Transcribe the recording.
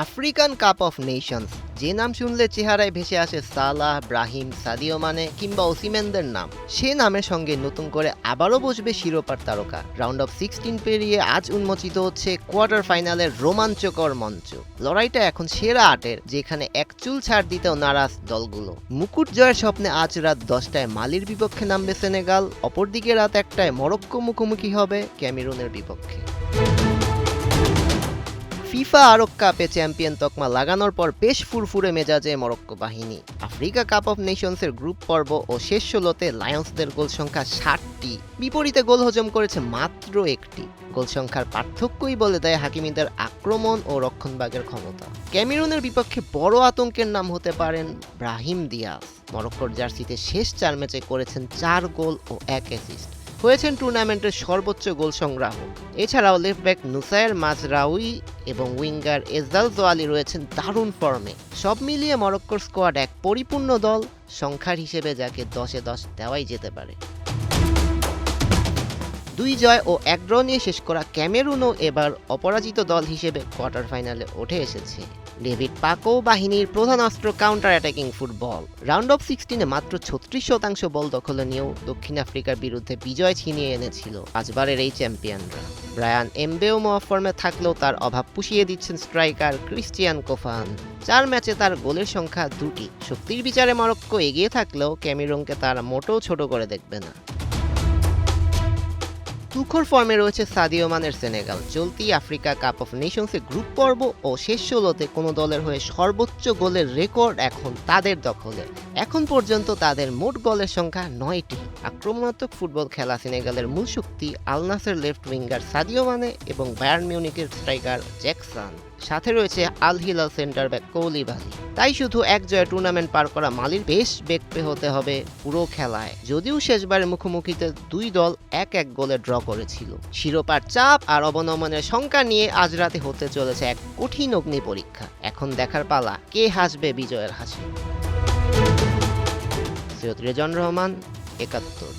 African cup of Nations, যে নাম শুনলে চেহারায় ভেসে আসে সালাহ, ব্রাহিম, সাদিও মানে কিংবা ওসিমেনদের নাম। সে নামের সঙ্গে নতুন করে আবারও বসবে শিরোপার তারকা। রাউন্ড অফ 16 পেরিয়ে আজ উন্মোচিত হচ্ছে কোয়ার্টার ফাইনালের রোমাঞ্চকর মঞ্চ। লড়াইটা এখন সেরা আটের, যেখানে এক চুল ছাড় দিতেও নারাজ দলগুলো। মুকুট জয়ের স্বপ্নে আজ রাত 10টায় মালির বিপক্ষে নামবে সেনেগাল, অপরদিকে রাত 1টায় মরক্কো মুখোমুখি হবে ক্যামেরুনের বিপক্ষে। ফিফা আরব কাপে চ্যাম্পিয়ন তকমা লাগানোর পর বেশ ফুরফুরে মেজাজে মরক্কো বাহিনী। আফ্রিকা কাপ অফ নেশনসের গ্রুপ পর্ব ও শেষ 16তে লায়ন্সদের গোল সংখ্যা 60টি, বিপরীতে গোল হজম করেছে মাত্র 1টি। গোল সংখ্যার পার্থক্যই বলে দেয় হাকিমিদের আক্রমণ ও রক্ষণভাগের ক্ষমতা। ক্যামেরুনের বিপক্ষে বড় আতঙ্কের নাম হতে পারেন ব্রাহিম দিয়াস। মরক্কোর জার্সিতে শেষ 4 ম্যাচে করেছেন 4 গোল ও 1 অ্যাসিস্ট, হয়েছেন টুর্নামেন্টের সর্বোচ্চ গোল সংগ্রাহক। এছাড়াও লেফট ব্যাক নুসায়ের মাজরাউই এবং উইঙ্গার এজাল জোয়ালি রয়েছেন দারুণ ফর্মে। সব মিলিয়ে মরক্কোর স্কোয়াড এক পরিপূর্ণ দল, সংখ্যার হিসেবে যাকে 10-এ 10 দেওয়াই যেতে পারে। 2 জয় ও 1 ড্র নিয়ে শেষ করা ক্যামেরুনও এবার অপরাজিত দল হিসেবে কোয়ার্টার ফাইনালে উঠে এসেছে। ডেভিড পাকো বাহিনীর প্রধান অস্ত্র counter attacking football. Round of 16-এ মাত্র 36% বল দখলে নিয়েও দক্ষিণ আফ্রিকার বিরুদ্ধে বিজয় ছিনিয়ে এনেছিল 5 বারের এই চ্যাম্পিয়নরা। ব্রায়ান এমবেওমো ফর্মে থাকলেও তার অভাব পুষিয়ে দিচ্ছেন স্ট্রাইকার ক্রিস্টিয়ান কোফান। 4 ম্যাচে তার গোলের সংখ্যা 2টি। শক্তির বিচারে মরক্কো এগিয়ে থাকলেও ক্যামেরুনকে তারা মোটেও ছোট করে দেখবে না। তুখোর ফর্মে রয়েছে সাদিও মানের সেনেগাল। চলতি আফ্রিকা কাপ অফ নেশনসের গ্রুপ পর্ব ও শেষ 16তে কোনো দলের হয়ে সর্বোচ্চ গোলের রেকর্ড এখন তাদের দখলে। এখন পর্যন্ত তাদের মোট গোলের সংখ্যা 9টি। আক্রমণাত্মক ফুটবল খেলা সেনেগালের মূল শক্তি Al Nassr left winger Sadio Mane এবং বায়ার্ন মিউনিখের স্ট্রাইকার জ্যাকসন। সাথে রয়েছে Al Hilal centre back Koulibaly. তাই শুধু এক জয়ে টুর্নামেন্ট পার করা মালির বেশ বেগ হতে হবে পুরো খেলায়। যদিও শেষবারের মুখোমুখিতে 2 দল 1-1 গোলে ড্র করেছিল। শিরোপার চাপ আর অবনমনের সংখ্যা নিয়ে আজ রাতে হতে চলেছে এক কঠিন অগ্নি পরীক্ষা। এখন দেখার পালা কে হাসবে বিজয়ের হাসি। সৈয়দ রেজন রহমান, 71।